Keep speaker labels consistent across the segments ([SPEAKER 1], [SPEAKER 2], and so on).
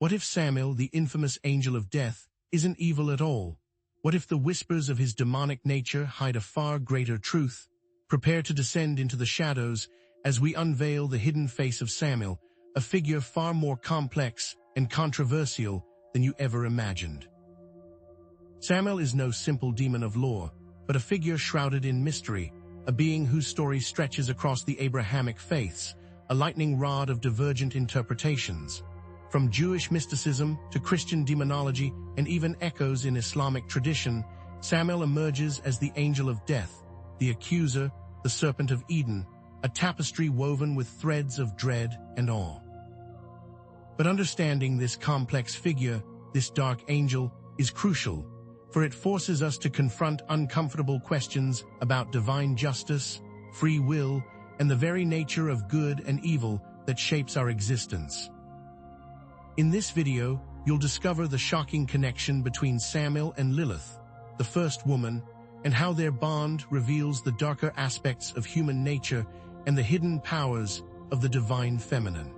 [SPEAKER 1] What if SAMAEL, the infamous angel of death, isn't evil at all? What if the whispers of his demonic nature hide a far greater truth? Prepare to descend into the shadows as we unveil the hidden face of SAMAEL, a figure far more complex and controversial than you ever imagined. SAMAEL is no simple demon of lore, but a figure shrouded in mystery, a being whose story stretches across the Abrahamic faiths, a lightning rod of divergent interpretations. From Jewish mysticism to Christian demonology and even echoes in Islamic tradition, SAMAEL emerges as the angel of death, the accuser, the serpent of Eden, a tapestry woven with threads of dread and awe. But understanding this complex figure, this dark angel, is crucial, for it forces us to confront uncomfortable questions about divine justice, free will, and the very nature of good and evil that shapes our existence. In this video, you'll discover the shocking connection between SAMAEL and Lilith, the first woman, and how their bond reveals the darker aspects of human nature and the hidden powers of the divine feminine.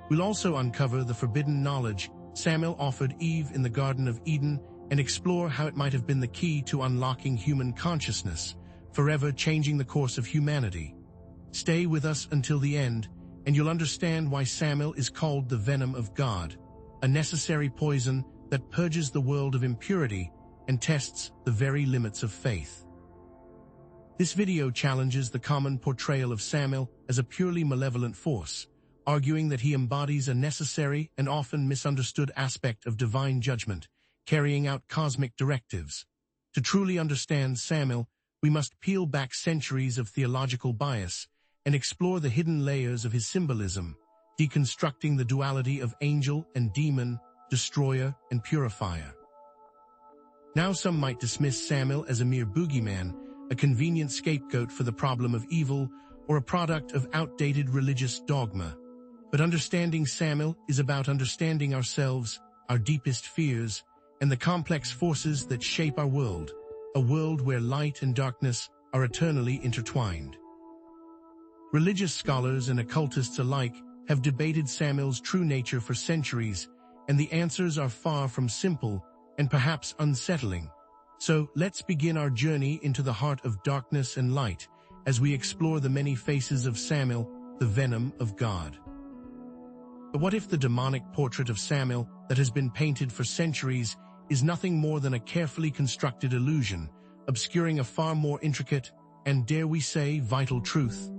[SPEAKER 1] We'll also uncover the forbidden knowledge SAMAEL offered Eve in the Garden of Eden and explore how it might have been the key to unlocking human consciousness, forever changing the course of humanity. Stay with us until the end, and you'll understand why SAMAEL is called the Venom of God, a necessary poison that purges the world of impurity and tests the very limits of faith. This video challenges the common portrayal of SAMAEL as a purely malevolent force, arguing that he embodies a necessary and often misunderstood aspect of divine judgment, carrying out cosmic directives. To truly understand SAMAEL, we must peel back centuries of theological bias and explore the hidden layers of his symbolism, deconstructing the duality of angel and demon, destroyer and purifier. Now some might dismiss SAMAEL as a mere boogeyman, a convenient scapegoat for the problem of evil, or a product of outdated religious dogma. But understanding SAMAEL is about understanding ourselves, our deepest fears, and the complex forces that shape our world, a world where light and darkness are eternally intertwined. Religious scholars and occultists alike have debated SAMAEL's true nature for centuries, and the answers are far from simple and perhaps unsettling. So let's begin our journey into the heart of darkness and light as we explore the many faces of SAMAEL, the Venom of God. But what if the demonic portrait of SAMAEL that has been painted for centuries is nothing more than a carefully constructed illusion, obscuring a far more intricate and, dare we say, vital truth?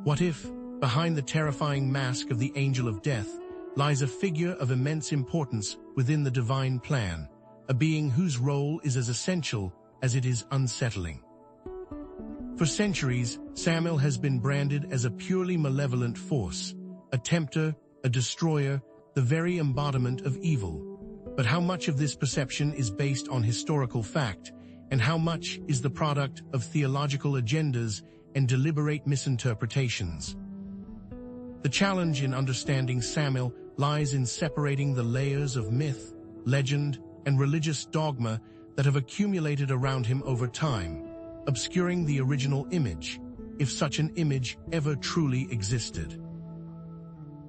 [SPEAKER 1] What if, behind the terrifying mask of the angel of death, lies a figure of immense importance within the divine plan, a being whose role is as essential as it is unsettling? For centuries, SAMAEL has been branded as a purely malevolent force, a tempter, a destroyer, the very embodiment of evil. But how much of this perception is based on historical fact, and how much is the product of theological agendas and deliberate misinterpretations? The challenge in understanding SAMAEL lies in separating the layers of myth, legend, and religious dogma that have accumulated around him over time, obscuring the original image, if such an image ever truly existed.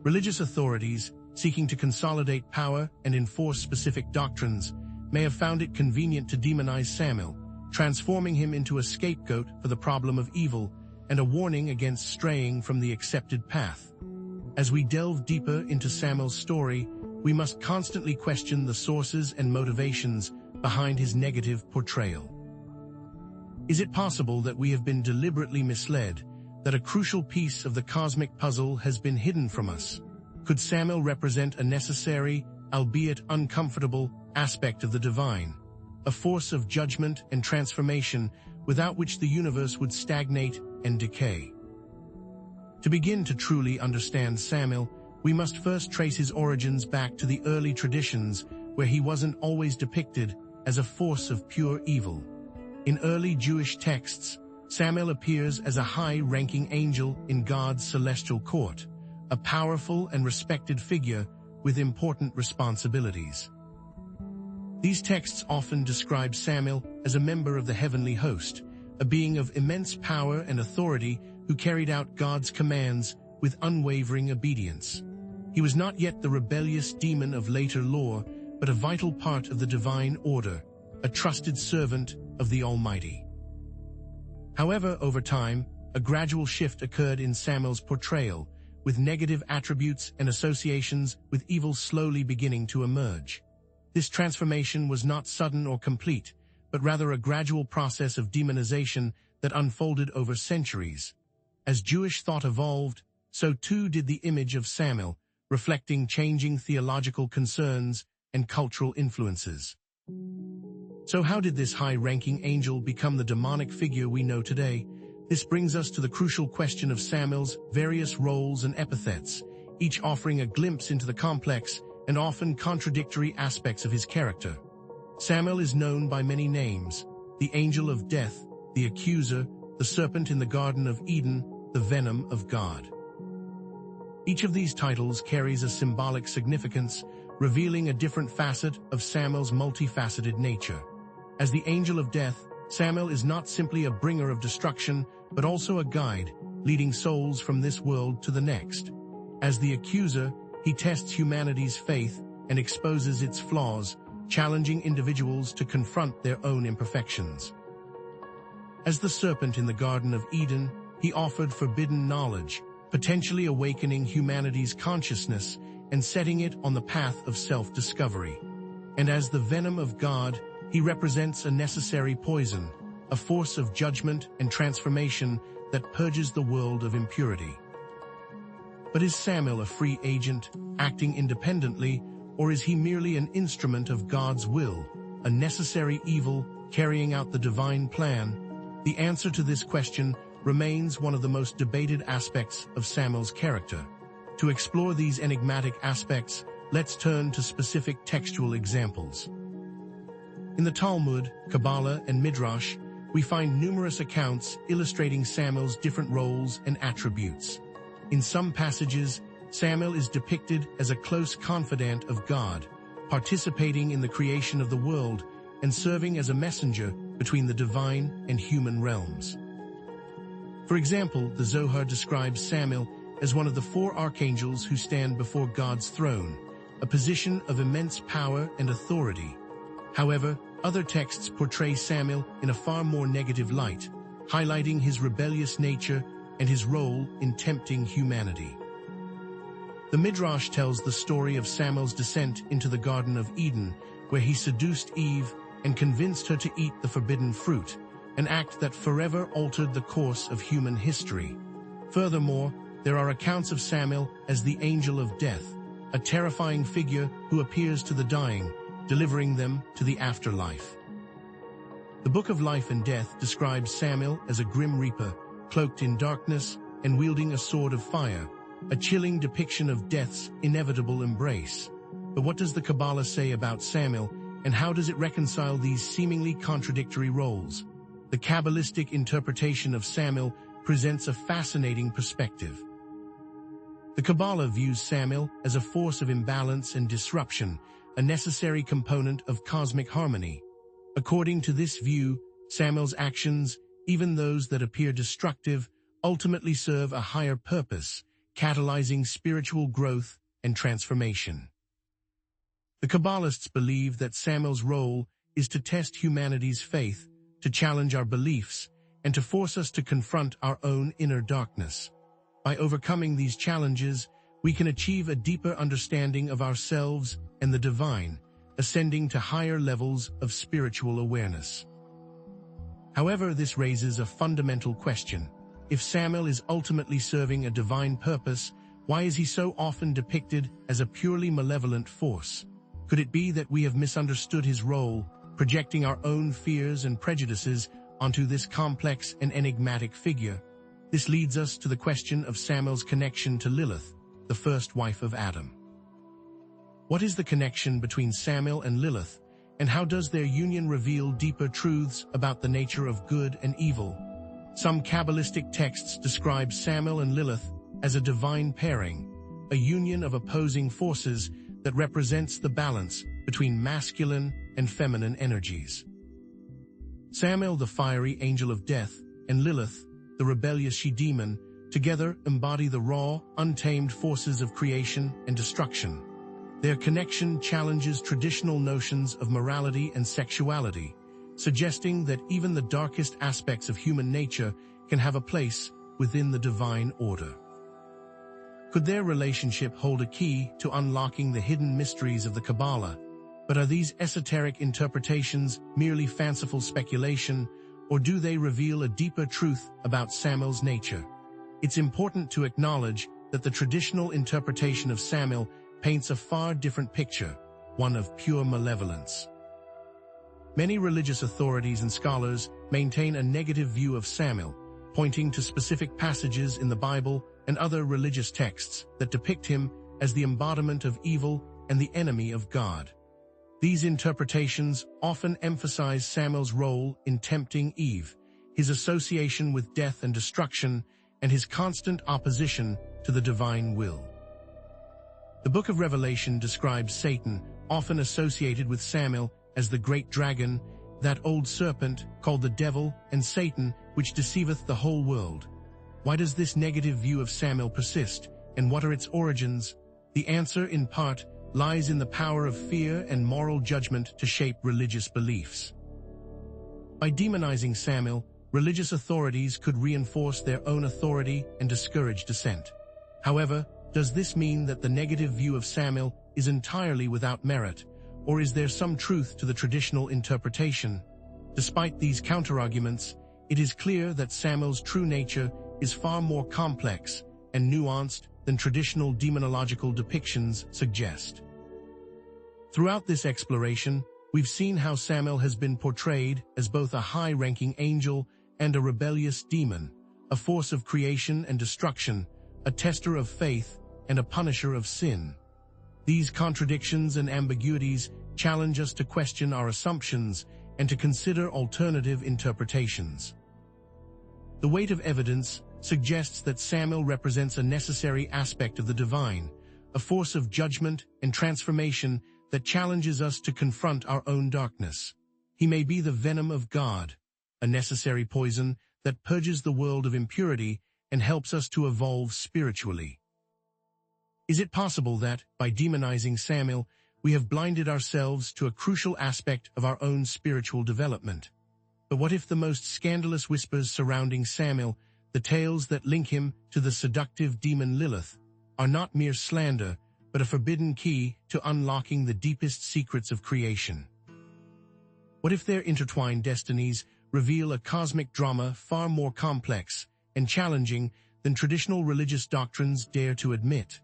[SPEAKER 1] Religious authorities, seeking to consolidate power and enforce specific doctrines, may have found it convenient to demonize SAMAEL, transforming him into a scapegoat for the problem of evil and a warning against straying from the accepted path. As we delve deeper into SAMAEL's story, we must constantly question the sources and motivations behind his negative portrayal. Is it possible that we have been deliberately misled, that a crucial piece of the cosmic puzzle has been hidden from us? Could SAMAEL represent a necessary, albeit uncomfortable, aspect of the divine, a force of judgment and transformation without which the universe would stagnate and decay? To begin to truly understand SAMAEL, we must first trace his origins back to the early traditions where he wasn't always depicted as a force of pure evil. In early Jewish texts, SAMAEL appears as a high-ranking angel in God's celestial court, a powerful and respected figure with important responsibilities. These texts often describe SAMAEL as a member of the heavenly host, a being of immense power and authority who carried out God's commands with unwavering obedience. He was not yet the rebellious demon of later lore, but a vital part of the divine order, a trusted servant of the Almighty. However, over time, a gradual shift occurred in SAMAEL's portrayal, with negative attributes and associations with evil slowly beginning to emerge. This transformation was not sudden or complete, but rather a gradual process of demonization that unfolded over centuries. As Jewish thought evolved, so too did the image of SAMAEL, reflecting changing theological concerns and cultural influences. So how did this high-ranking angel become the demonic figure we know today? This brings us to the crucial question of SAMAEL's various roles and epithets, each offering a glimpse into the complex and often contradictory aspects of his character. SAMAEL is known by many names: the angel of death, the accuser, the serpent in the Garden of Eden, the venom of God. Each of these titles carries a symbolic significance, revealing a different facet of SAMAEL's multifaceted nature. As the angel of death, SAMAEL is not simply a bringer of destruction, but also a guide, leading souls from this world to the next. As the accuser, he tests humanity's faith and exposes its flaws, challenging individuals to confront their own imperfections. As the serpent in the Garden of Eden, he offered forbidden knowledge, potentially awakening humanity's consciousness and setting it on the path of self-discovery. And as the venom of God, he represents a necessary poison, a force of judgment and transformation that purges the world of impurity. But is SAMAEL a free agent, acting independently, or is he merely an instrument of God's will, a necessary evil carrying out the divine plan? The answer to this question remains one of the most debated aspects of SAMAEL's character. To explore these enigmatic aspects, let's turn to specific textual examples. In the Talmud, Kabbalah, and Midrash, we find numerous accounts illustrating SAMAEL's different roles and attributes. In some passages, SAMAEL is depicted as a close confidant of God, participating in the creation of the world and serving as a messenger between the divine and human realms. For example, the Zohar describes SAMAEL as one of the four archangels who stand before God's throne, a position of immense power and authority. However, other texts portray SAMAEL in a far more negative light, highlighting his rebellious nature and his role in tempting humanity. The Midrash tells the story of SAMAEL's descent into the Garden of Eden, where he seduced Eve and convinced her to eat the forbidden fruit, an act that forever altered the course of human history. Furthermore, there are accounts of SAMAEL as the angel of death, a terrifying figure who appears to the dying, delivering them to the afterlife. The Book of Life and Death describes SAMAEL as a grim reaper, cloaked in darkness and wielding a sword of fire, a chilling depiction of death's inevitable embrace. But what does the Kabbalah say about SAMAEL, and how does it reconcile these seemingly contradictory roles? The Kabbalistic interpretation of SAMAEL presents a fascinating perspective. The Kabbalah views SAMAEL as a force of imbalance and disruption, a necessary component of cosmic harmony. According to this view, SAMAEL's actions, even those that appear destructive, ultimately serve a higher purpose, catalyzing spiritual growth and transformation. The Kabbalists believe that SAMAEL's role is to test humanity's faith, to challenge our beliefs, and to force us to confront our own inner darkness. By overcoming these challenges, we can achieve a deeper understanding of ourselves and the divine, ascending to higher levels of spiritual awareness. However, this raises a fundamental question. If SAMAEL is ultimately serving a divine purpose, why is he so often depicted as a purely malevolent force? Could it be that we have misunderstood his role, projecting our own fears and prejudices onto this complex and enigmatic figure? This leads us to the question of SAMAEL's connection to Lilith, the first wife of Adam. What is the connection between SAMAEL and Lilith, and how does their union reveal deeper truths about the nature of good and evil? Some Kabbalistic texts describe SAMAEL and Lilith as a divine pairing, a union of opposing forces that represents the balance between masculine and feminine energies. SAMAEL, the fiery angel of death, and Lilith, the rebellious she-demon, together embody the raw, untamed forces of creation and destruction. Their connection challenges traditional notions of morality and sexuality, suggesting that even the darkest aspects of human nature can have a place within the divine order. Could their relationship hold a key to unlocking the hidden mysteries of the Kabbalah? But are these esoteric interpretations merely fanciful speculation, or do they reveal a deeper truth about SAMAEL's nature? It's important to acknowledge that the traditional interpretation of SAMAEL paints a far different picture, one of pure malevolence. Many religious authorities and scholars maintain a negative view of SAMAEL, pointing to specific passages in the Bible and other religious texts that depict him as the embodiment of evil and the enemy of God. These interpretations often emphasize SAMAEL's role in tempting Eve, his association with death and destruction, and his constant opposition to the divine will. The Book of Revelation describes Satan, often associated with SAMAEL, as the great dragon, that old serpent, called the devil and Satan, which deceiveth the whole world. Why does this negative view of SAMAEL persist, and what are its origins? The answer, in part, lies in the power of fear and moral judgment to shape religious beliefs. By demonizing SAMAEL, religious authorities could reinforce their own authority and discourage dissent. However, does this mean that the negative view of SAMAEL is entirely without merit, or is there some truth to the traditional interpretation? Despite these counterarguments, it is clear that SAMAEL's true nature is far more complex and nuanced than traditional demonological depictions suggest. Throughout this exploration, we've seen how SAMAEL has been portrayed as both a high-ranking angel and a rebellious demon, a force of creation and destruction, a tester of faith and a punisher of sin. These contradictions and ambiguities challenge us to question our assumptions and to consider alternative interpretations. The weight of evidence suggests that SAMAEL represents a necessary aspect of the divine, a force of judgment and transformation that challenges us to confront our own darkness. He may be the venom of God, a necessary poison that purges the world of impurity and helps us to evolve spiritually. Is it possible that, by demonizing SAMAEL, we have blinded ourselves to a crucial aspect of our own spiritual development? But what if the most scandalous whispers surrounding SAMAEL, the tales that link him to the seductive demon Lilith, are not mere slander, but a forbidden key to unlocking the deepest secrets of creation? What if their intertwined destinies reveal a cosmic drama far more complex and challenging than traditional religious doctrines dare to admit?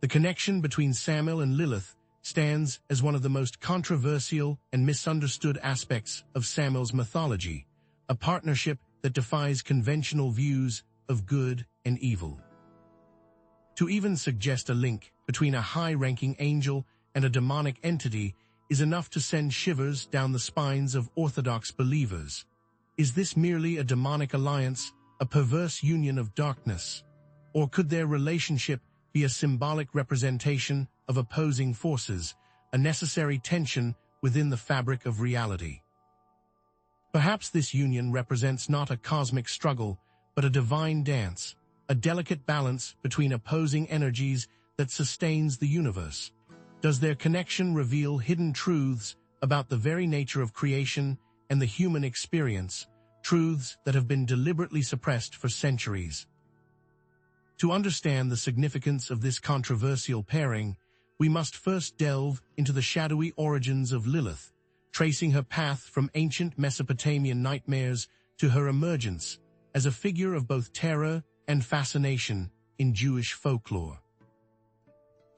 [SPEAKER 1] The connection between SAMAEL and Lilith stands as one of the most controversial and misunderstood aspects of SAMAEL's mythology, a partnership that defies conventional views of good and evil. To even suggest a link between a high-ranking angel and a demonic entity is enough to send shivers down the spines of orthodox believers. Is this merely a demonic alliance, a perverse union of darkness? Or could their relationship be a symbolic representation of opposing forces, a necessary tension within the fabric of reality? Perhaps this union represents not a cosmic struggle, but a divine dance, a delicate balance between opposing energies that sustains the universe. Does their connection reveal hidden truths about the very nature of creation and the human experience, truths that have been deliberately suppressed for centuries? To understand the significance of this controversial pairing, we must first delve into the shadowy origins of Lilith, tracing her path from ancient Mesopotamian nightmares to her emergence as a figure of both terror and fascination in Jewish folklore.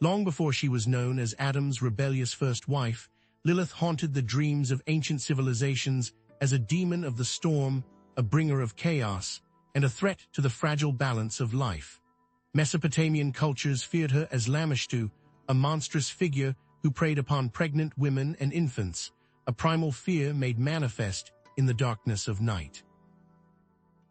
[SPEAKER 1] Long before she was known as Adam's rebellious first wife, Lilith haunted the dreams of ancient civilizations as a demon of the storm, a bringer of chaos, and a threat to the fragile balance of life. Mesopotamian cultures feared her as Lamashtu, a monstrous figure who preyed upon pregnant women and infants, a primal fear made manifest in the darkness of night.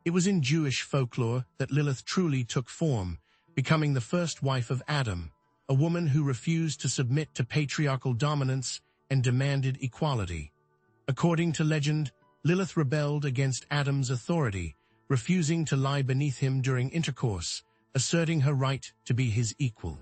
[SPEAKER 1] It was in Jewish folklore that Lilith truly took form, becoming the first wife of Adam, a woman who refused to submit to patriarchal dominance and demanded equality. According to legend, Lilith rebelled against Adam's authority, refusing to lie beneath him during intercourse, asserting her right to be his equal.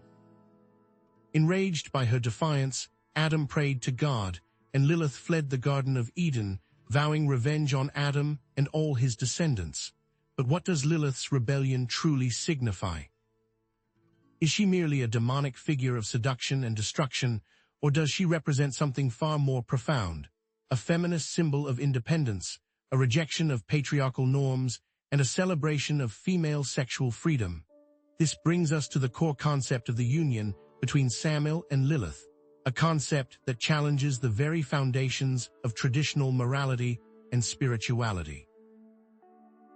[SPEAKER 1] Enraged by her defiance, Adam prayed to God, and Lilith fled the Garden of Eden, vowing revenge on Adam and all his descendants. But what does Lilith's rebellion truly signify? Is she merely a demonic figure of seduction and destruction, or does she represent something far more profound, a feminist symbol of independence, a rejection of patriarchal norms, and a celebration of female sexual freedom? This brings us to the core concept of the union between SAMAEL and Lilith, a concept that challenges the very foundations of traditional morality and spirituality.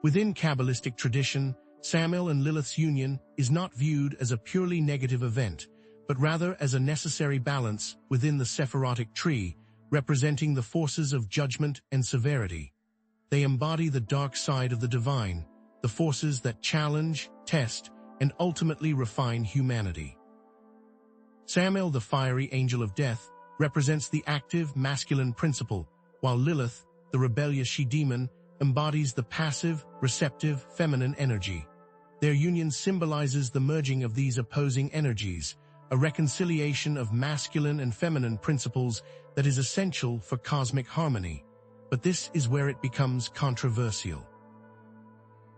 [SPEAKER 1] Within Kabbalistic tradition, SAMAEL and Lilith's union is not viewed as a purely negative event, but rather as a necessary balance within the Sephirotic tree, representing the forces of judgment and severity. They embody the dark side of the divine, the forces that challenge, test, and ultimately refine humanity. SAMAEL, the fiery angel of death, represents the active masculine principle, while Lilith, the rebellious she-demon, embodies the passive, receptive feminine energy. Their union symbolizes the merging of these opposing energies, a reconciliation of masculine and feminine principles that is essential for cosmic harmony. But this is where it becomes controversial.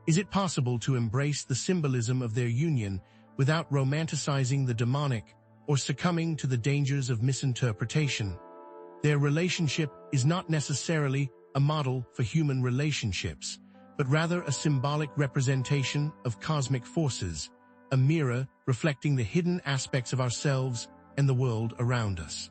[SPEAKER 1] Is it possible to embrace the symbolism of their union without romanticizing the demonic or succumbing to the dangers of misinterpretation? Their relationship is not necessarily a model for human relationships, but rather a symbolic representation of cosmic forces, a mirror reflecting the hidden aspects of ourselves and the world around us.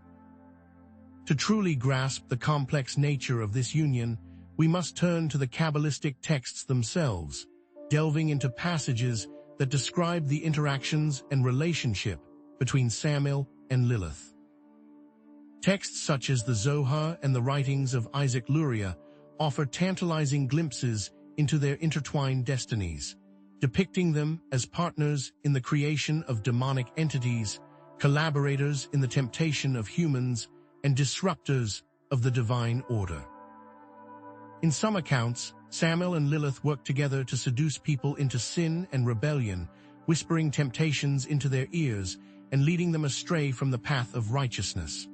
[SPEAKER 1] To truly grasp the complex nature of this union, we must turn to the Kabbalistic texts themselves, delving into passages that describe the interactions and relationship between SAMAEL and Lilith. Texts such as the Zohar and the writings of Isaac Luria offer tantalizing glimpses into their intertwined destinies, depicting them as partners in the creation of demonic entities, collaborators in the temptation of humans, and disruptors of the divine order. In some accounts, SAMAEL and Lilith work together to seduce people into sin and rebellion, whispering temptations into their ears and leading them astray from the path of righteousness.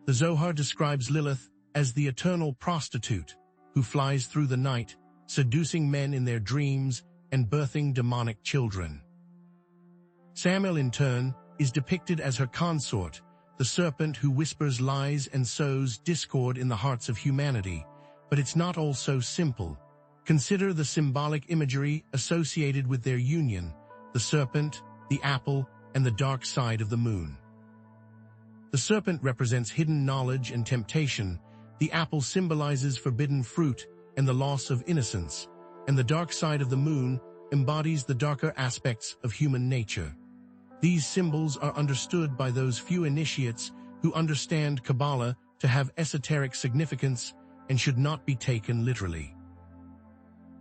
[SPEAKER 1] The Zohar describes Lilith as the eternal prostitute who flies through the night, seducing men in their dreams and birthing demonic children. SAMAEL, in turn, is depicted as her consort, the serpent who whispers lies and sows discord in the hearts of humanity. But it's not all so simple. Consider the symbolic imagery associated with their union: the serpent, the apple, and the dark side of the moon. The serpent represents hidden knowledge and temptation, the apple symbolizes forbidden fruit and the loss of innocence, and the dark side of the moon embodies the darker aspects of human nature. These symbols are understood by those few initiates who understand Kabbalah to have esoteric significance and should not be taken literally.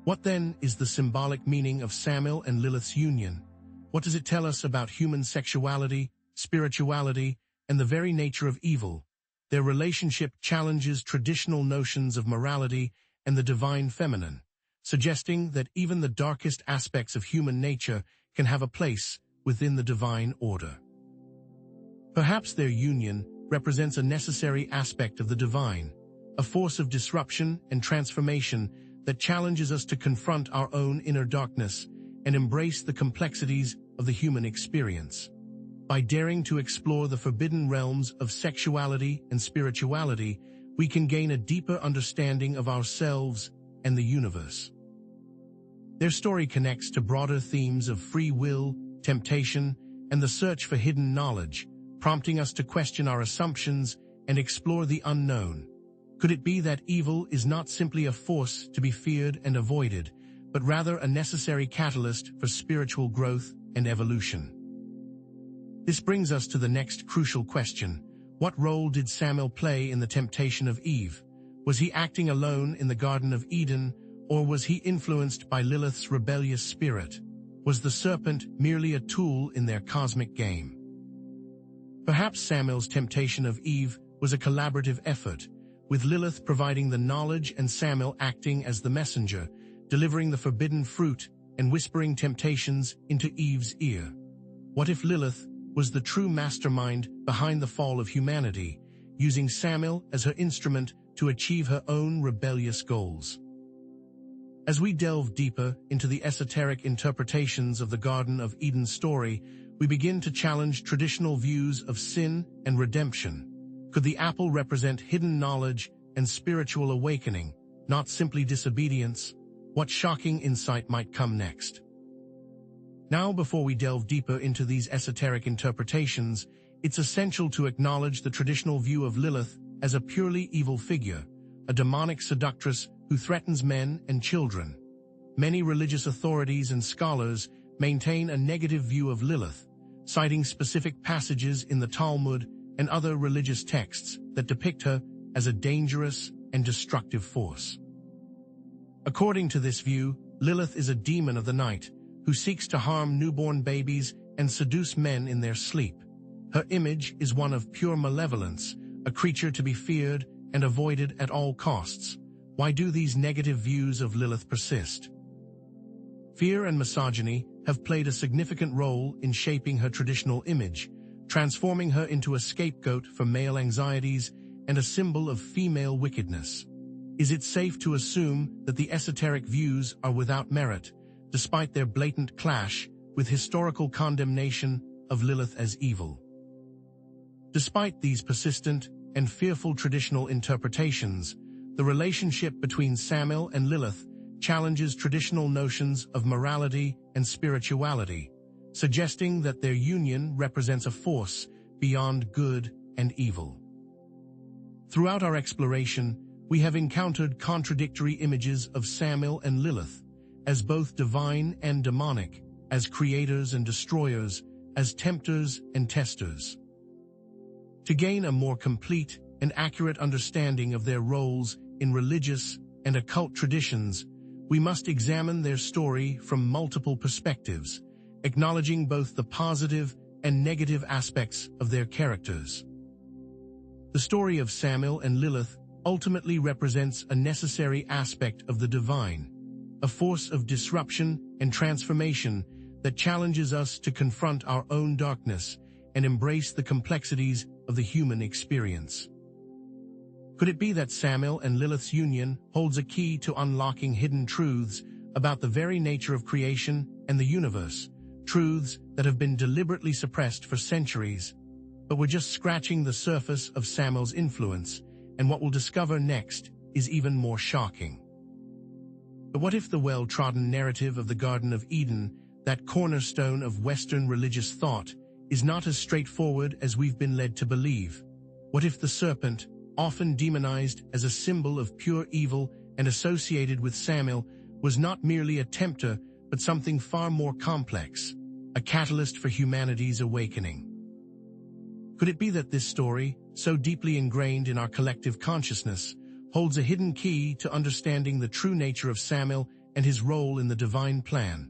[SPEAKER 1] What then is the symbolic meaning of SAMAEL and Lilith's union? What does it tell us about human sexuality, spirituality, and the very nature of evil? Their relationship challenges traditional notions of morality and the divine feminine, suggesting that even the darkest aspects of human nature can have a place within the divine order. Perhaps their union represents a necessary aspect of the divine, a force of disruption and transformation that challenges us to confront our own inner darkness and embrace the complexities of the human experience. By daring to explore the forbidden realms of sexuality and spirituality, we can gain a deeper understanding of ourselves and the universe. Their story connects to broader themes of free will, temptation, and the search for hidden knowledge, prompting us to question our assumptions and explore the unknown. Could it be that evil is not simply a force to be feared and avoided, but rather a necessary catalyst for spiritual growth and evolution? This brings us to the next crucial question. What role did SAMAEL play in the temptation of Eve? Was he acting alone in the Garden of Eden, or was he influenced by Lilith's rebellious spirit? Was the serpent merely a tool in their cosmic game? Perhaps SAMAEL's temptation of Eve was a collaborative effort, with Lilith providing the knowledge and SAMAEL acting as the messenger, delivering the forbidden fruit and whispering temptations into Eve's ear? What if Lilith was the true mastermind behind the fall of humanity, using SAMAEL as her instrument to achieve her own rebellious goals? As we delve deeper into the esoteric interpretations of the Garden of Eden story, we begin to challenge traditional views of sin and redemption. Could the apple represent hidden knowledge and spiritual awakening, not simply disobedience? What shocking insight might come next? Now, before we delve deeper into these esoteric interpretations, it's essential to acknowledge the traditional view of Lilith as a purely evil figure, a demonic seductress who threatens men and children. Many religious authorities and scholars maintain a negative view of Lilith, citing specific passages in the Talmud and other religious texts that depict her as a dangerous and destructive force. According to this view, Lilith is a demon of the night who seeks to harm newborn babies and seduce men in their sleep. Her image is one of pure malevolence, a creature to be feared and avoided at all costs. Why do these negative views of Lilith persist? Fear and misogyny have played a significant role in shaping her traditional image, transforming her into a scapegoat for male anxieties and a symbol of female wickedness. Is it safe to assume that the esoteric views are without merit, despite their blatant clash with historical condemnation of Lilith as evil? Despite these persistent and fearful traditional interpretations, the relationship between SAMAEL and Lilith challenges traditional notions of morality and spirituality, suggesting that their union represents a force beyond good and evil. Throughout our exploration, we have encountered contradictory images of SAMAEL and Lilith, as both divine and demonic, as creators and destroyers, as tempters and testers. To gain a more complete and accurate understanding of their roles in religious and occult traditions, we must examine their story from multiple perspectives, acknowledging both the positive and negative aspects of their characters. The story of SAMAEL and Lilith ultimately represents a necessary aspect of the divine, a force of disruption and transformation that challenges us to confront our own darkness and embrace the complexities of the human experience. Could it be that SAMAEL and Lilith's union holds a key to unlocking hidden truths about the very nature of creation and the universe, truths that have been deliberately suppressed for centuries? But we're just scratching the surface of SAMAEL's influence, and what we'll discover next is even more shocking. But what if the well-trodden narrative of the Garden of Eden, that cornerstone of Western religious thought, is not as straightforward as we've been led to believe? What if the serpent, often demonized as a symbol of pure evil and associated with SAMAEL, was not merely a tempter, but something far more complex, a catalyst for humanity's awakening? Could it be that this story, so deeply ingrained in our collective consciousness, holds a hidden key to understanding the true nature of SAMAEL and his role in the divine plan?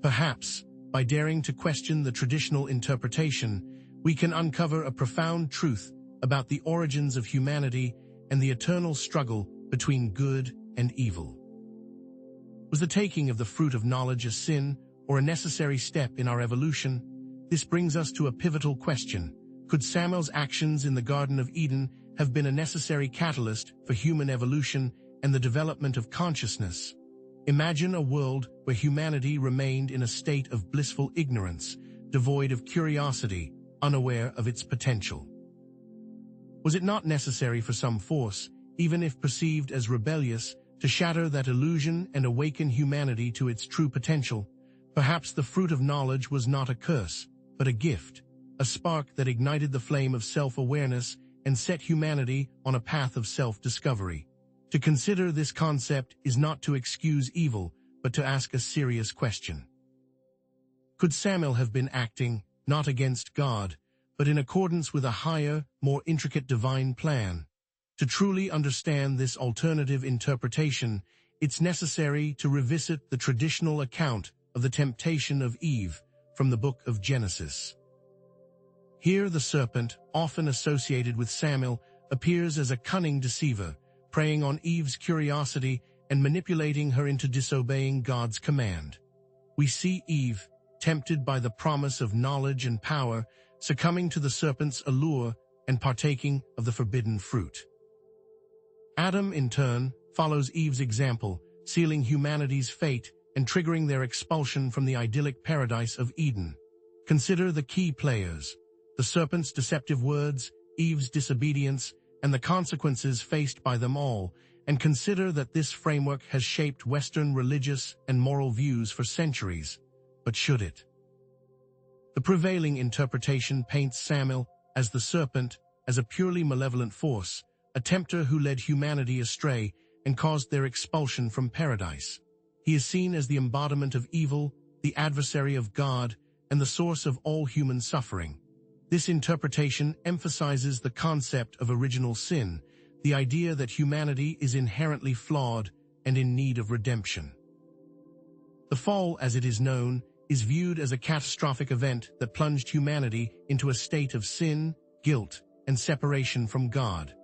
[SPEAKER 1] Perhaps, by daring to question the traditional interpretation, we can uncover a profound truth about the origins of humanity and the eternal struggle between good and evil. Was the taking of the fruit of knowledge a sin or a necessary step in our evolution? This brings us to a pivotal question. Could SAMAEL's actions in the Garden of Eden have been a necessary catalyst for human evolution and the development of consciousness? Imagine a world where humanity remained in a state of blissful ignorance, devoid of curiosity, unaware of its potential. Was it not necessary for some force, even if perceived as rebellious, to shatter that illusion and awaken humanity to its true potential? Perhaps the fruit of knowledge was not a curse, but a gift, a spark that ignited the flame of self-awareness and set humanity on a path of self-discovery. To consider this concept is not to excuse evil, but to ask a serious question. Could SAMAEL have been acting, not against God, but in accordance with a higher, more intricate divine plan? To truly understand this alternative interpretation, it's necessary to revisit the traditional account of the temptation of Eve from the book of Genesis. Here the serpent, often associated with SAMAEL, appears as a cunning deceiver, preying on Eve's curiosity and manipulating her into disobeying God's command. We see Eve, tempted by the promise of knowledge and power, succumbing to the serpent's allure and partaking of the forbidden fruit. Adam, in turn, follows Eve's example, sealing humanity's fate and triggering their expulsion from the idyllic paradise of Eden. Consider the key players: the serpent's deceptive words, Eve's disobedience, and the consequences faced by them all, and consider that this framework has shaped Western religious and moral views for centuries. But should it? The prevailing interpretation paints SAMAEL as the serpent, as a purely malevolent force, a tempter who led humanity astray and caused their expulsion from paradise. He is seen as the embodiment of evil, the adversary of God, and the source of all human suffering. This interpretation emphasizes the concept of original sin, the idea that humanity is inherently flawed and in need of redemption. The fall, as it is known, is viewed as a catastrophic event that plunged humanity into a state of sin, guilt, and separation from God.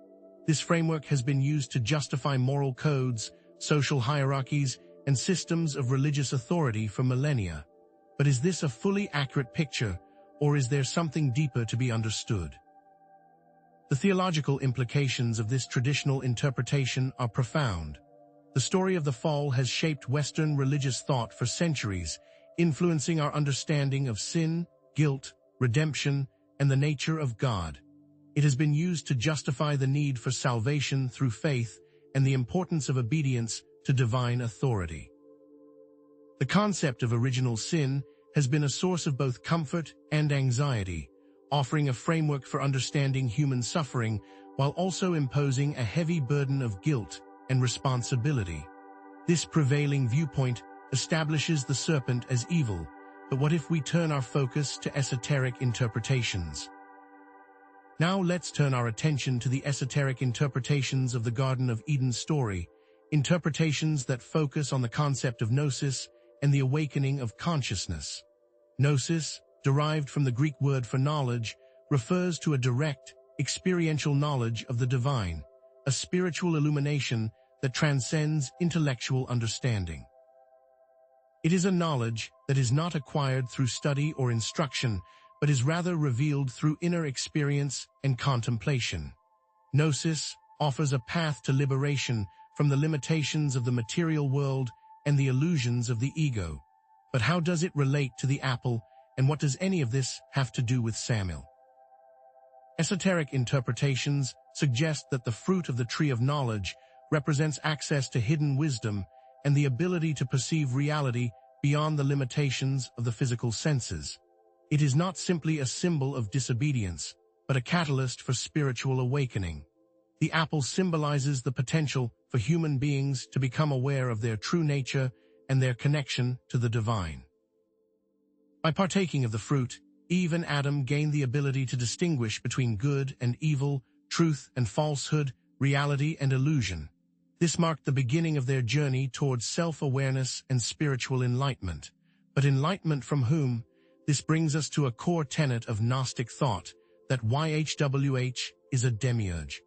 [SPEAKER 1] This framework has been used to justify moral codes, social hierarchies, and systems of religious authority for millennia. But is this a fully accurate picture, or is there something deeper to be understood? The theological implications of this traditional interpretation are profound. The story of the fall has shaped Western religious thought for centuries, influencing our understanding of sin, guilt, redemption, and the nature of God. It has been used to justify the need for salvation through faith and the importance of obedience to divine authority. The concept of original sin has been a source of both comfort and anxiety, offering a framework for understanding human suffering while also imposing a heavy burden of guilt and responsibility. This prevailing viewpoint establishes the serpent as evil, but what if we turn our focus to esoteric interpretations? Now let's turn our attention to the esoteric interpretations of the Garden of Eden story, interpretations that focus on the concept of gnosis and the awakening of consciousness. Gnosis, derived from the Greek word for knowledge, refers to a direct, experiential knowledge of the divine, a spiritual illumination that transcends intellectual understanding. It is a knowledge that is not acquired through study or instruction, but is rather revealed through inner experience and contemplation. Gnosis offers a path to liberation from the limitations of the material world and the illusions of the ego. But how does it relate to the apple, and what does any of this have to do with SAMAEL? Esoteric interpretations suggest that the fruit of the tree of knowledge represents access to hidden wisdom and the ability to perceive reality beyond the limitations of the physical senses. It is not simply a symbol of disobedience, but a catalyst for spiritual awakening. The apple symbolizes the potential for human beings to become aware of their true nature and their connection to the divine. By partaking of the fruit, Eve and Adam gained the ability to distinguish between good and evil, truth and falsehood, reality and illusion. This marked the beginning of their journey towards self-awareness and spiritual enlightenment. But enlightenment from whom? This brings us to a core tenet of Gnostic thought, that YHWH is a demiurge.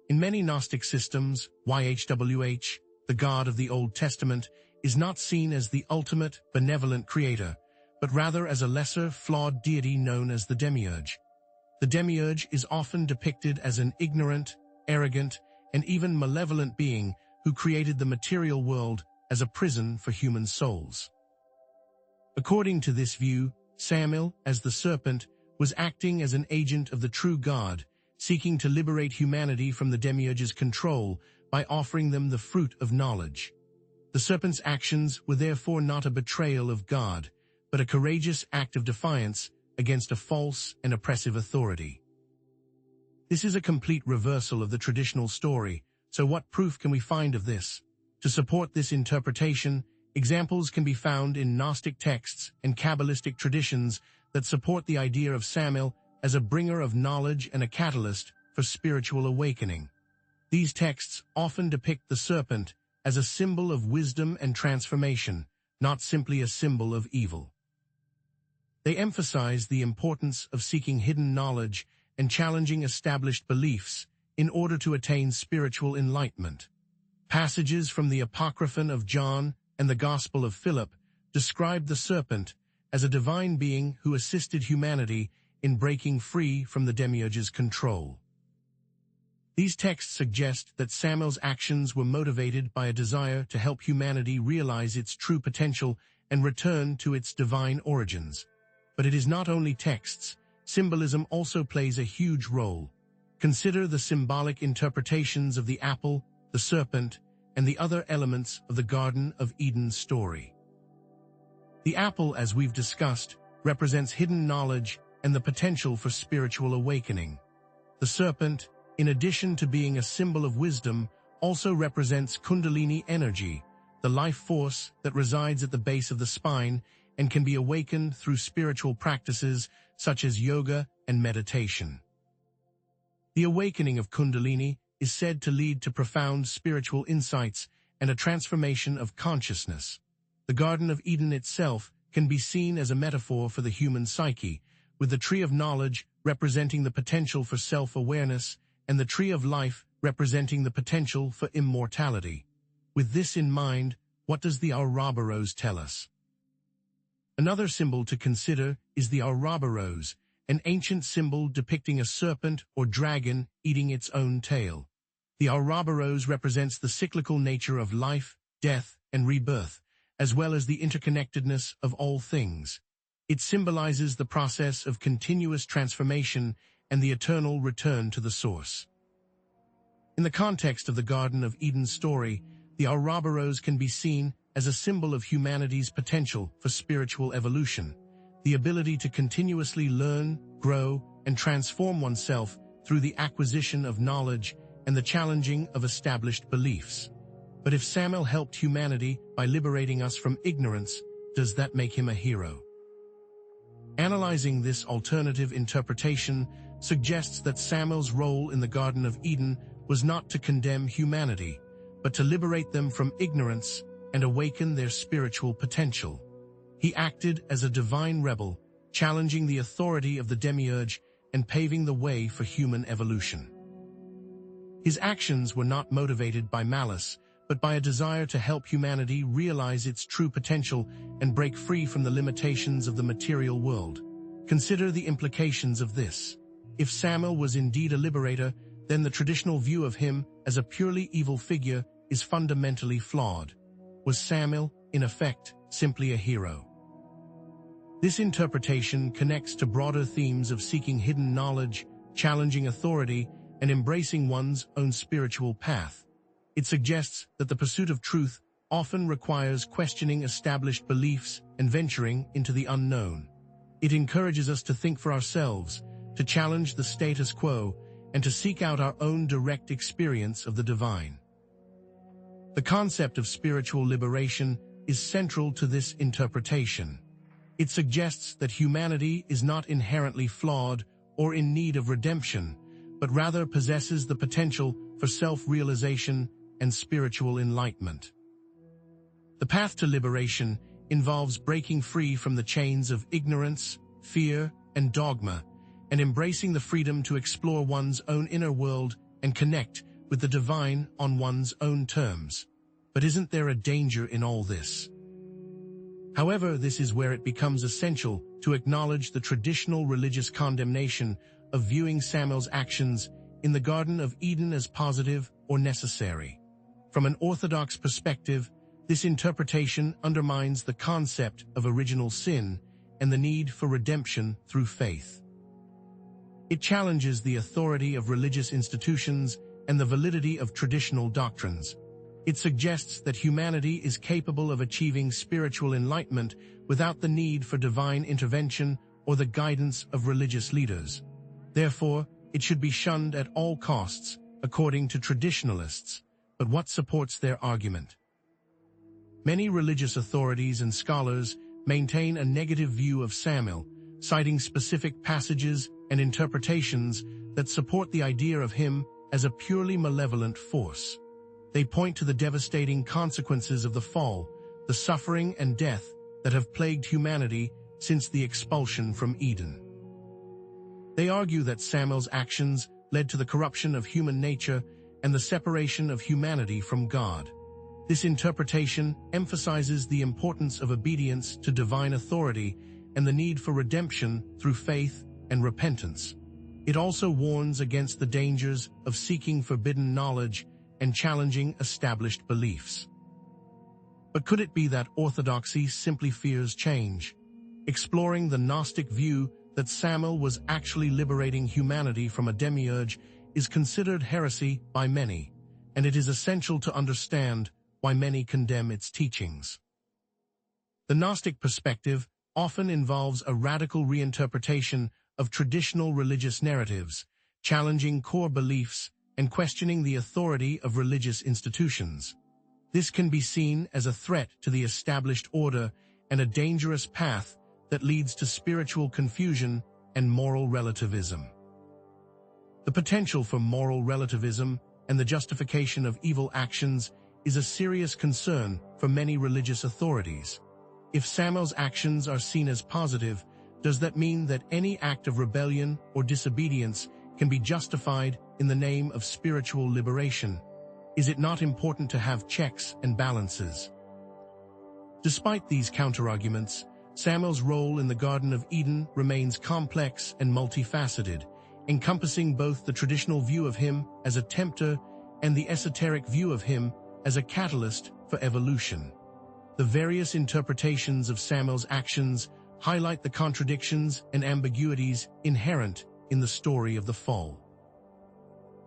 [SPEAKER 1] In many Gnostic systems, YHWH, the God of the Old Testament, is not seen as the ultimate, benevolent creator, but rather as a lesser, flawed deity known as the demiurge. The demiurge is often depicted as an ignorant, arrogant, and even malevolent being who created the material world as a prison for human souls. According to this view, SAMAEL, as the serpent, was acting as an agent of the true God, seeking to liberate humanity from the demiurge's control by offering them the fruit of knowledge. The serpent's actions were therefore not a betrayal of God, but a courageous act of defiance against a false and oppressive authority. This is a complete reversal of the traditional story, so what proof can we find of this? To support this interpretation, examples can be found in Gnostic texts and Kabbalistic traditions that support the idea of SAMAEL as a bringer of knowledge and a catalyst for spiritual awakening. These texts often depict the serpent as a symbol of wisdom and transformation, not simply a symbol of evil. They emphasize the importance of seeking hidden knowledge and challenging established beliefs in order to attain spiritual enlightenment. Passages from the Apocryphon of John and the Gospel of Philip describe the serpent as a divine being who assisted humanity in breaking free from the demiurge's control. These texts suggest that SAMAEL's actions were motivated by a desire to help humanity realize its true potential and return to its divine origins. But it is not only texts. Symbolism also plays a huge role. Consider the symbolic interpretations of the apple, the serpent, and the other elements of the Garden of Eden story. The apple, as we've discussed, represents hidden knowledge and the potential for spiritual awakening. The serpent, in addition to being a symbol of wisdom, also represents Kundalini energy, the life force that resides at the base of the spine and can be awakened through spiritual practices such as yoga and meditation. The awakening of Kundalini is said to lead to profound spiritual insights and a transformation of consciousness. The Garden of Eden itself can be seen as a metaphor for the human psyche, with the tree of knowledge representing the potential for self-awareness and the tree of life representing the potential for immortality. With this in mind, what does the Ouroboros tell us? Another symbol to consider is the Ouroboros, an ancient symbol depicting a serpent or dragon eating its own tail. The Ouroboros represents the cyclical nature of life, death, and rebirth, as well as the interconnectedness of all things. It symbolizes the process of continuous transformation and the eternal return to the source. In the context of the Garden of Eden story, the Ouroboros can be seen as a symbol of humanity's potential for spiritual evolution, the ability to continuously learn, grow, and transform oneself through the acquisition of knowledge and the challenging of established beliefs. But if SAMAEL helped humanity by liberating us from ignorance, does that make him a hero? Analyzing this alternative interpretation suggests that SAMAEL's role in the Garden of Eden was not to condemn humanity, but to liberate them from ignorance and awaken their spiritual potential. He acted as a divine rebel, challenging the authority of the demiurge and paving the way for human evolution. His actions were not motivated by malice, but by a desire to help humanity realize its true potential and break free from the limitations of the material world. Consider the implications of this. If SAMAEL was indeed a liberator, then the traditional view of him as a purely evil figure is fundamentally flawed. Was SAMAEL, in effect, simply a hero? This interpretation connects to broader themes of seeking hidden knowledge, challenging authority, and embracing one's own spiritual path. It suggests that the pursuit of truth often requires questioning established beliefs and venturing into the unknown. It encourages us to think for ourselves, to challenge the status quo, and to seek out our own direct experience of the divine. The concept of spiritual liberation is central to this interpretation. It suggests that humanity is not inherently flawed or in need of redemption, but rather possesses the potential for self-realization and spiritual enlightenment. The path to liberation involves breaking free from the chains of ignorance, fear, and dogma, and embracing the freedom to explore one's own inner world and connect with the divine on one's own terms. But isn't there a danger in all this? However, this is where it becomes essential to acknowledge the traditional religious condemnation of viewing SAMAEL's actions in the Garden of Eden as positive or necessary. From an orthodox perspective, this interpretation undermines the concept of original sin and the need for redemption through faith. It challenges the authority of religious institutions and the validity of traditional doctrines. It suggests that humanity is capable of achieving spiritual enlightenment without the need for divine intervention or the guidance of religious leaders. Therefore, it should be shunned at all costs, according to traditionalists. But what supports their argument? Many religious authorities and scholars maintain a negative view of SAMAEL, citing specific passages and interpretations that support the idea of him as a purely malevolent force. They point to the devastating consequences of the fall, the suffering and death that have plagued humanity since the expulsion from Eden. They argue that SAMAEL's actions led to the corruption of human nature and the separation of humanity from God. This interpretation emphasizes the importance of obedience to divine authority and the need for redemption through faith and repentance. It also warns against the dangers of seeking forbidden knowledge and challenging established beliefs. But could it be that orthodoxy simply fears change? Exploring the Gnostic view that SAMAEL was actually liberating humanity from a demiurge is considered heresy by many, and it is essential to understand why many condemn its teachings. The Gnostic perspective often involves a radical reinterpretation of traditional religious narratives, challenging core beliefs and questioning the authority of religious institutions. This can be seen as a threat to the established order and a dangerous path that leads to spiritual confusion and moral relativism. The potential for moral relativism and the justification of evil actions is a serious concern for many religious authorities. If SAMAEL's actions are seen as positive, does that mean that any act of rebellion or disobedience can be justified in the name of spiritual liberation? Is it not important to have checks and balances? Despite these counterarguments, SAMAEL's role in the Garden of Eden remains complex and multifaceted, encompassing both the traditional view of him as a tempter and the esoteric view of him as a catalyst for evolution. The various interpretations of SAMAEL's actions highlight the contradictions and ambiguities inherent in the story of the fall.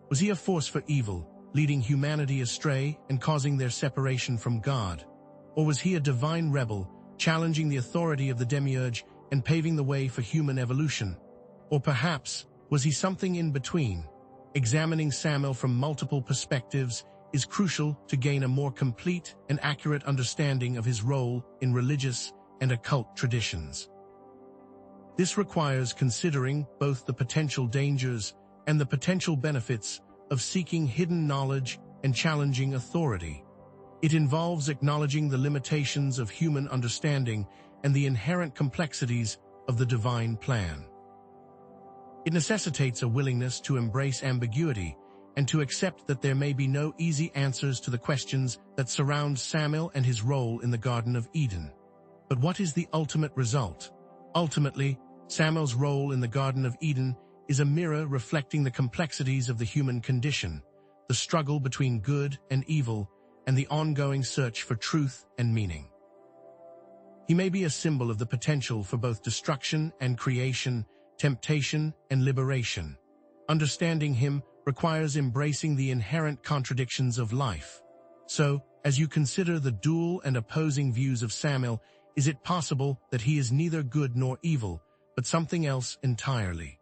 [SPEAKER 1] Was he a force for evil, leading humanity astray and causing their separation from God? Or was he a divine rebel, challenging the authority of the demiurge and paving the way for human evolution? Or perhaps, was he something in between? Examining SAMAEL from multiple perspectives is crucial to gain a more complete and accurate understanding of his role in religious and occult traditions. This requires considering both the potential dangers and the potential benefits of seeking hidden knowledge and challenging authority. It involves acknowledging the limitations of human understanding and the inherent complexities of the divine plan. It necessitates a willingness to embrace ambiguity and to accept that there may be no easy answers to the questions that surround SAMAEL and his role in the Garden of Eden. But what is the ultimate result? Ultimately, SAMAEL's role in the Garden of Eden is a mirror reflecting the complexities of the human condition, the struggle between good and evil, and the ongoing search for truth and meaning. He may be a symbol of the potential for both destruction and creation, temptation and liberation. Understanding him requires embracing the inherent contradictions of life. So, as you consider the dual and opposing views of SAMAEL, is it possible that he is neither good nor evil, but something else entirely?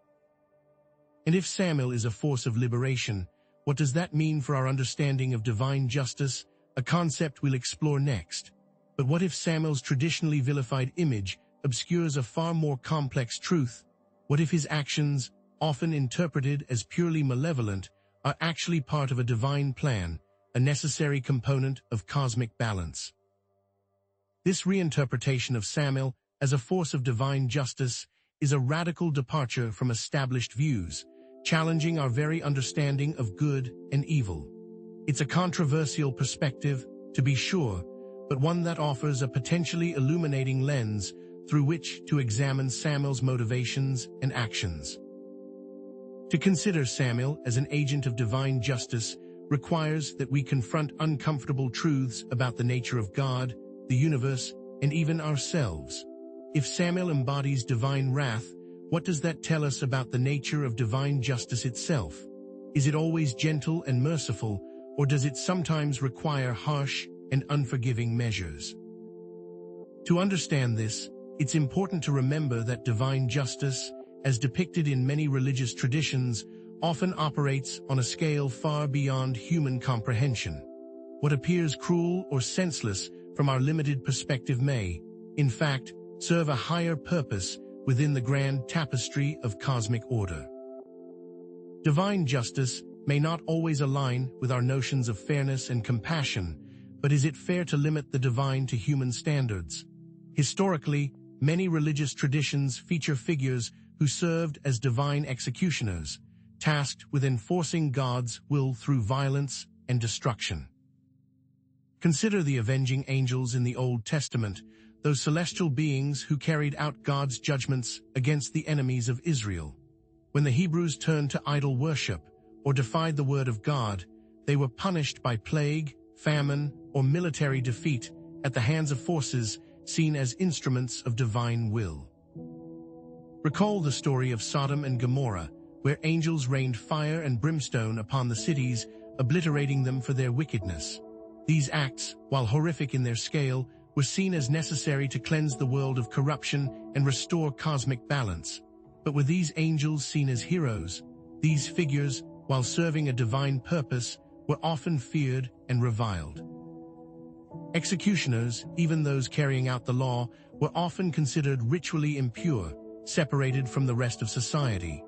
[SPEAKER 1] And if SAMAEL is a force of liberation, what does that mean for our understanding of divine justice, a concept we'll explore next? But what if SAMAEL's traditionally vilified image obscures a far more complex truth? What if his actions, often interpreted as purely malevolent, are actually part of a divine plan, a necessary component of cosmic balance? This reinterpretation of SAMAEL as a force of divine justice is a radical departure from established views, challenging our very understanding of good and evil. It's a controversial perspective, to be sure, but one that offers a potentially illuminating lens through which to examine SAMAEL's motivations and actions. To consider SAMAEL as an agent of divine justice requires that we confront uncomfortable truths about the nature of God, the universe, and even ourselves. If SAMAEL embodies divine wrath, what does that tell us about the nature of divine justice itself? Is it always gentle and merciful, or does it sometimes require harsh and unforgiving measures? To understand this, it's important to remember that divine justice, as depicted in many religious traditions, often operates on a scale far beyond human comprehension. What appears cruel or senseless from our limited perspective may, in fact, serve a higher purpose within the grand tapestry of cosmic order. Divine justice may not always align with our notions of fairness and compassion, but is it fair to limit the divine to human standards? Historically, many religious traditions feature figures who served as divine executioners, tasked with enforcing God's will through violence and destruction. Consider the avenging angels in the Old Testament, those celestial beings who carried out God's judgments against the enemies of Israel. When the Hebrews turned to idol worship or defied the word of God, they were punished by plague, famine, or military defeat at the hands of forces seen as instruments of divine will. Recall the story of Sodom and Gomorrah, where angels rained fire and brimstone upon the cities, obliterating them for their wickedness. These acts, while horrific in their scale, were seen as necessary to cleanse the world of corruption and restore cosmic balance. But were these angels seen as heroes? These figures, while serving a divine purpose, were often feared and reviled. Executioners, even those carrying out the law, were often considered ritually impure, separated from the rest of society.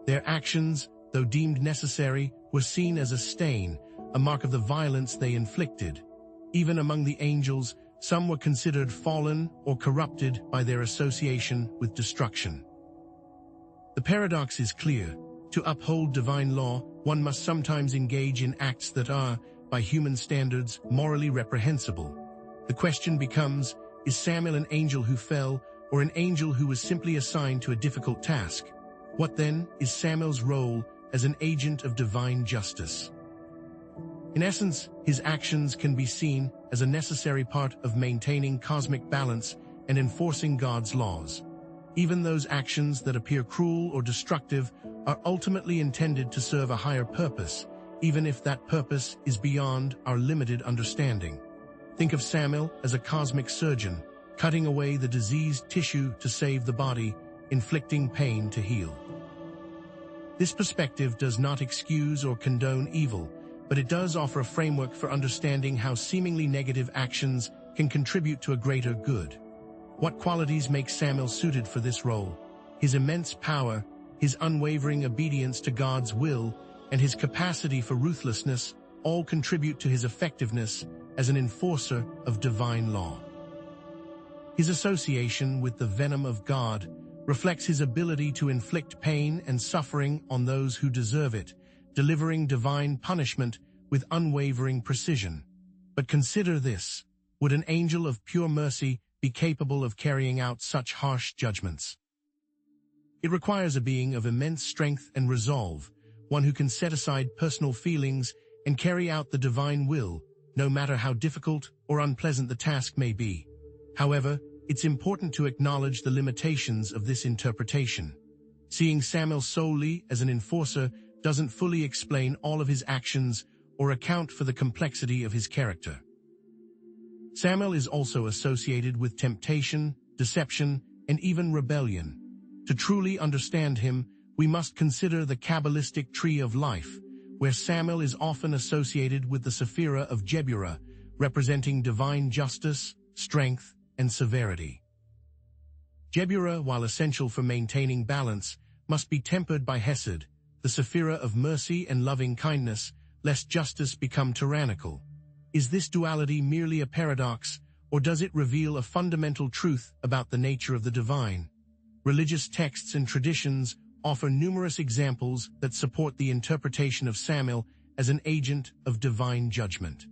[SPEAKER 1] Their actions, though deemed necessary, were seen as a stain, a mark of the violence they inflicted. Even among the angels, some were considered fallen or corrupted by their association with destruction. The paradox is clear. To uphold divine law, one must sometimes engage in acts that are, by human standards, morally reprehensible. The question becomes, is SAMAEL an angel who fell, or an angel who was simply assigned to a difficult task? What then is SAMAEL's role as an agent of divine justice? In essence, his actions can be seen as a necessary part of maintaining cosmic balance and enforcing God's laws. Even those actions that appear cruel or destructive are ultimately intended to serve a higher purpose, even if that purpose is beyond our limited understanding. Think of SAMAEL as a cosmic surgeon, cutting away the diseased tissue to save the body, inflicting pain to heal. This perspective does not excuse or condone evil, but it does offer a framework for understanding how seemingly negative actions can contribute to a greater good. What qualities make SAMAEL suited for this role? His immense power, his unwavering obedience to God's will, and his capacity for ruthlessness all contribute to his effectiveness as an enforcer of divine law. His association with the venom of God reflects his ability to inflict pain and suffering on those who deserve it, delivering divine punishment with unwavering precision. But consider this: would an angel of pure mercy be capable of carrying out such harsh judgments? It requires a being of immense strength and resolve, one who can set aside personal feelings and carry out the divine will, no matter how difficult or unpleasant the task may be. However, it's important to acknowledge the limitations of this interpretation. Seeing SAMAEL solely as an enforcer doesn't fully explain all of his actions or account for the complexity of his character. SAMAEL is also associated with temptation, deception, and even rebellion. To truly understand him, we must consider the Kabbalistic tree of life, where SAMAEL is often associated with the Sephira of Jebura, representing divine justice, strength, and severity. Jebura, while essential for maintaining balance, must be tempered by Hesed, the Sephira of mercy and loving kindness, lest justice become tyrannical. Is this duality merely a paradox, or does it reveal a fundamental truth about the nature of the divine? Religious texts and traditions offer numerous examples that support the interpretation of SAMAEL as an agent of divine judgment.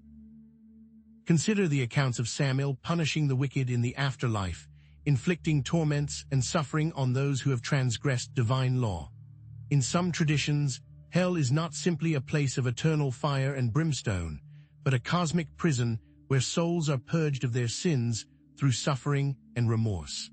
[SPEAKER 1] Consider the accounts of SAMAEL punishing the wicked in the afterlife, inflicting torments and suffering on those who have transgressed divine law. In some traditions, hell is not simply a place of eternal fire and brimstone, but a cosmic prison where souls are purged of their sins through suffering and remorse.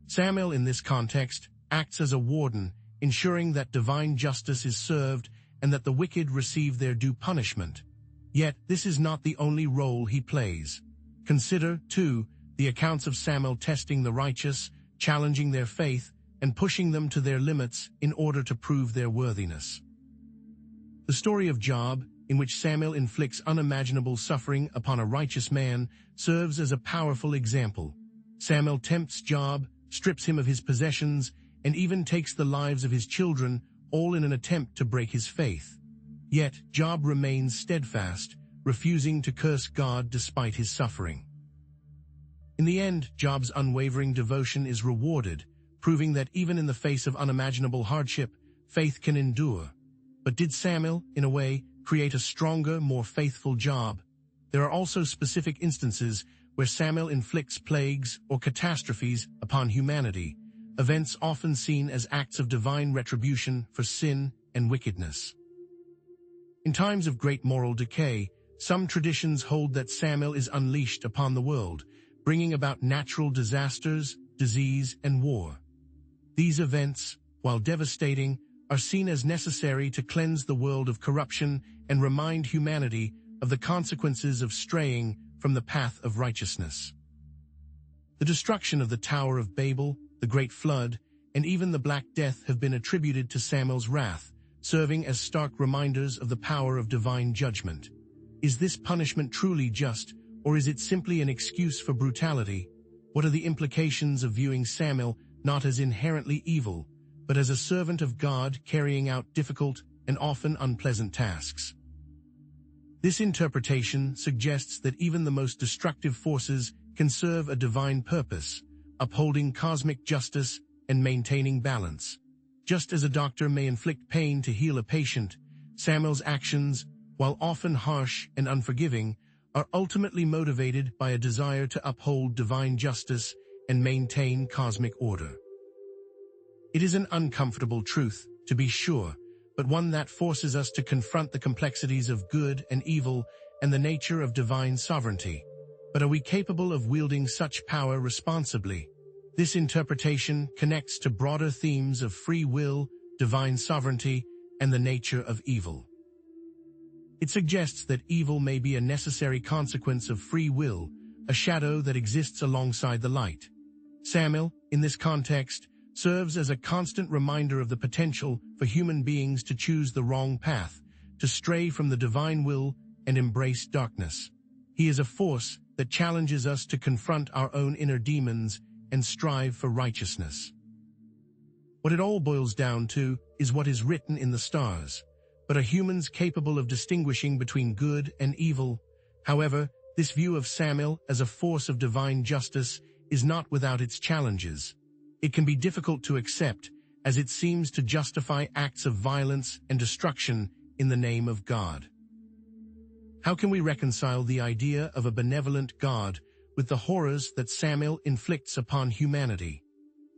[SPEAKER 1] SAMAEL, in this context, acts as a warden, ensuring that divine justice is served and that the wicked receive their due punishment. Yet, this is not the only role he plays. Consider, too, the accounts of SAMAEL testing the righteous, challenging their faith, and pushing them to their limits in order to prove their worthiness. The story of Job, in which SAMAEL inflicts unimaginable suffering upon a righteous man, serves as a powerful example. SAMAEL tempts Job, strips him of his possessions, and even takes the lives of his children, all in an attempt to break his faith. Yet, Job remains steadfast, refusing to curse God despite his suffering. In the end, Job's unwavering devotion is rewarded, proving that even in the face of unimaginable hardship, faith can endure. But did SAMAEL, in a way, create a stronger, more faithful Job? There are also specific instances where SAMAEL inflicts plagues or catastrophes upon humanity, events often seen as acts of divine retribution for sin and wickedness. In times of great moral decay, some traditions hold that SAMAEL is unleashed upon the world, bringing about natural disasters, disease, and war. These events, while devastating, are seen as necessary to cleanse the world of corruption and remind humanity of the consequences of straying from the path of righteousness. The destruction of the Tower of Babel, the Great Flood, and even the Black Death have been attributed to SAMAEL's wrath, serving as stark reminders of the power of divine judgment. Is this punishment truly just, or is it simply an excuse for brutality? What are the implications of viewing SAMAEL not as inherently evil, but as a servant of God carrying out difficult and often unpleasant tasks? This interpretation suggests that even the most destructive forces can serve a divine purpose, upholding cosmic justice and maintaining balance. Just as a doctor may inflict pain to heal a patient, SAMAEL's actions, while often harsh and unforgiving, are ultimately motivated by a desire to uphold divine justice and maintain cosmic order. It is an uncomfortable truth, to be sure, but one that forces us to confront the complexities of good and evil and the nature of divine sovereignty. But are we capable of wielding such power responsibly? This interpretation connects to broader themes of free will, divine sovereignty, and the nature of evil. It suggests that evil may be a necessary consequence of free will, a shadow that exists alongside the light. SAMAEL, in this context, serves as a constant reminder of the potential for human beings to choose the wrong path, to stray from the divine will and embrace darkness. He is a force that challenges us to confront our own inner demons and strive for righteousness. What it all boils down to is what is written in the stars. But are humans capable of distinguishing between good and evil? However, this view of SAMAEL as a force of divine justice is not without its challenges. It can be difficult to accept, as it seems to justify acts of violence and destruction in the name of God. How can we reconcile the idea of a benevolent God with the horrors that SAMAEL inflicts upon humanity?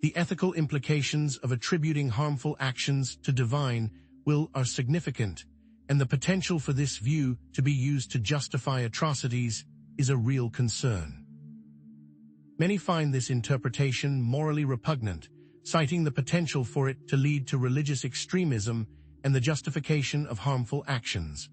[SPEAKER 1] The ethical implications of attributing harmful actions to divine will are significant, and the potential for this view to be used to justify atrocities is a real concern. Many find this interpretation morally repugnant, citing the potential for it to lead to religious extremism and the justification of harmful actions.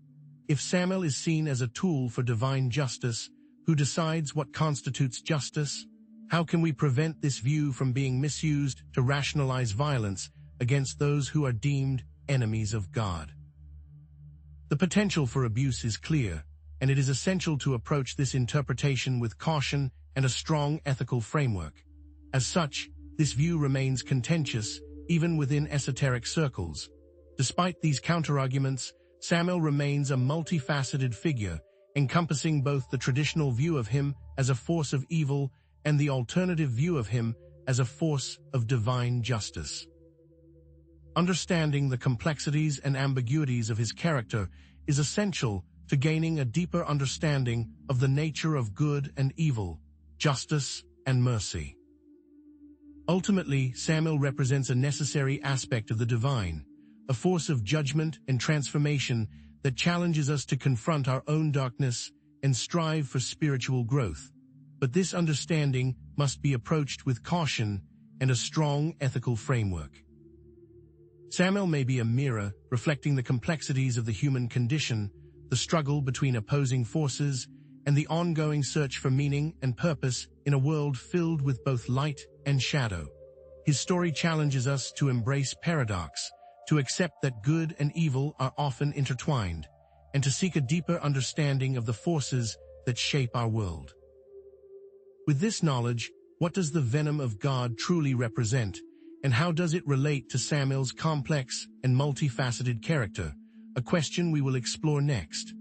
[SPEAKER 1] If SAMAEL is seen as a tool for divine justice, who decides what constitutes justice? How can we prevent this view from being misused to rationalize violence against those who are deemed enemies of God? The potential for abuse is clear, and it is essential to approach this interpretation with caution and a strong ethical framework. As such, this view remains contentious, even within esoteric circles. Despite these counterarguments, SAMAEL remains a multifaceted figure, encompassing both the traditional view of him as a force of evil and the alternative view of him as a force of divine justice. Understanding the complexities and ambiguities of his character is essential to gaining a deeper understanding of the nature of good and evil, justice and mercy. Ultimately, SAMAEL represents a necessary aspect of the divine, a force of judgment and transformation that challenges us to confront our own darkness and strive for spiritual growth. But this understanding must be approached with caution and a strong ethical framework. SAMAEL may be a mirror reflecting the complexities of the human condition, the struggle between opposing forces, and the ongoing search for meaning and purpose in a world filled with both light and shadow. His story challenges us to embrace paradox, to accept that good and evil are often intertwined, and to seek a deeper understanding of the forces that shape our world. With this knowledge, what does the venom of God truly represent, and how does it relate to SAMAEL's complex and multifaceted character? A question we will explore next.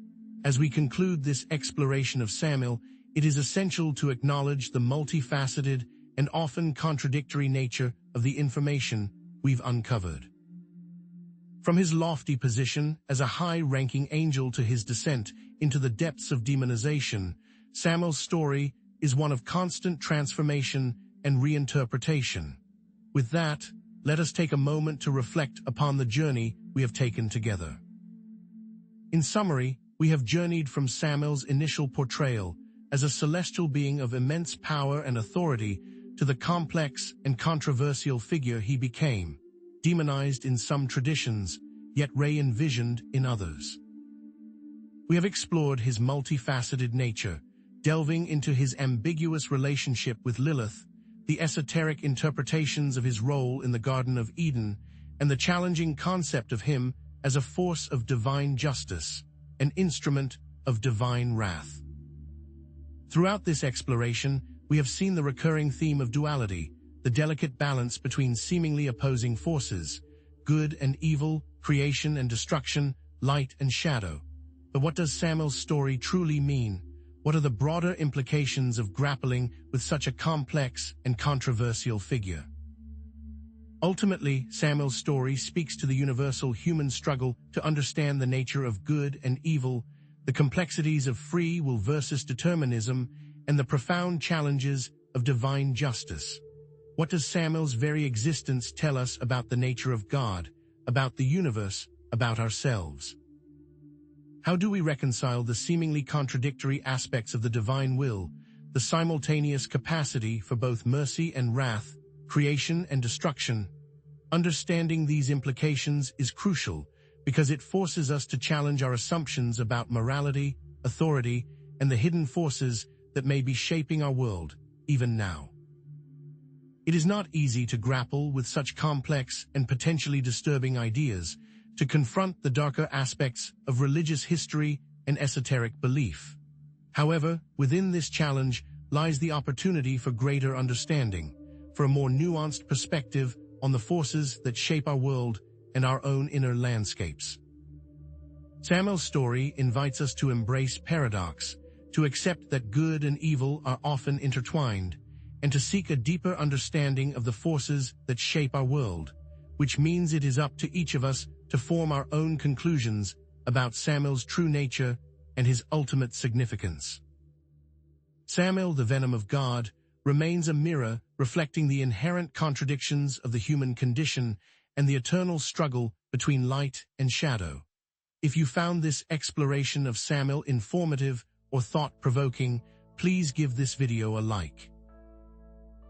[SPEAKER 1] As we conclude this exploration of SAMAEL, it is essential to acknowledge the multifaceted and often contradictory nature of the information we've uncovered. From his lofty position as a high-ranking angel to his descent into the depths of demonization, SAMAEL's story is one of constant transformation and reinterpretation. With that, let us take a moment to reflect upon the journey we have taken together. In summary, we have journeyed from SAMAEL's initial portrayal as a celestial being of immense power and authority to the complex and controversial figure he became, demonized in some traditions, yet re-envisioned in others. We have explored his multifaceted nature, delving into his ambiguous relationship with Lilith, the esoteric interpretations of his role in the Garden of Eden, and the challenging concept of him as a force of divine justice, an instrument of divine wrath. Throughout this exploration, we have seen the recurring theme of duality, the delicate balance between seemingly opposing forces, good and evil, creation and destruction, light and shadow. But what does SAMAEL's story truly mean? What are the broader implications of grappling with such a complex and controversial figure? Ultimately, SAMAEL's story speaks to the universal human struggle to understand the nature of good and evil, the complexities of free will versus determinism, and the profound challenges of divine justice. What does SAMAEL's very existence tell us about the nature of God, about the universe, about ourselves? How do we reconcile the seemingly contradictory aspects of the divine will, the simultaneous capacity for both mercy and wrath, creation and destruction? Understanding these implications is crucial because it forces us to challenge our assumptions about morality, authority, and the hidden forces that may be shaping our world, even now. It is not easy to grapple with such complex and potentially disturbing ideas, to confront the darker aspects of religious history and esoteric belief. However, within this challenge lies the opportunity for greater understanding, for a more nuanced perspective on the forces that shape our world and our own inner landscapes. SAMAEL's story invites us to embrace paradox, to accept that good and evil are often intertwined, and to seek a deeper understanding of the forces that shape our world, which means it is up to each of us to form our own conclusions about SAMAEL's true nature and his ultimate significance. SAMAEL, the Venom of God, remains a mirror reflecting the inherent contradictions of the human condition and the eternal struggle between light and shadow. If you found this exploration of SAMAEL informative or thought-provoking, please give this video a like.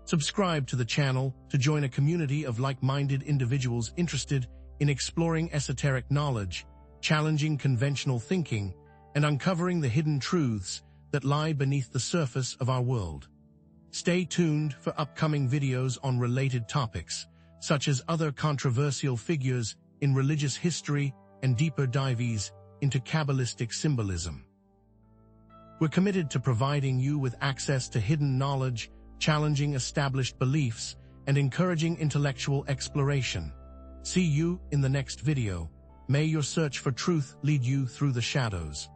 [SPEAKER 1] Subscribe to the channel to join a community of like-minded individuals interested in exploring esoteric knowledge, challenging conventional thinking, and uncovering the hidden truths that lie beneath the surface of our world. Stay tuned for upcoming videos on related topics, such as other controversial figures in religious history and deeper dives into Kabbalistic symbolism. We're committed to providing you with access to hidden knowledge, challenging established beliefs, and encouraging intellectual exploration. See you in the next video. May your search for truth lead you through the shadows.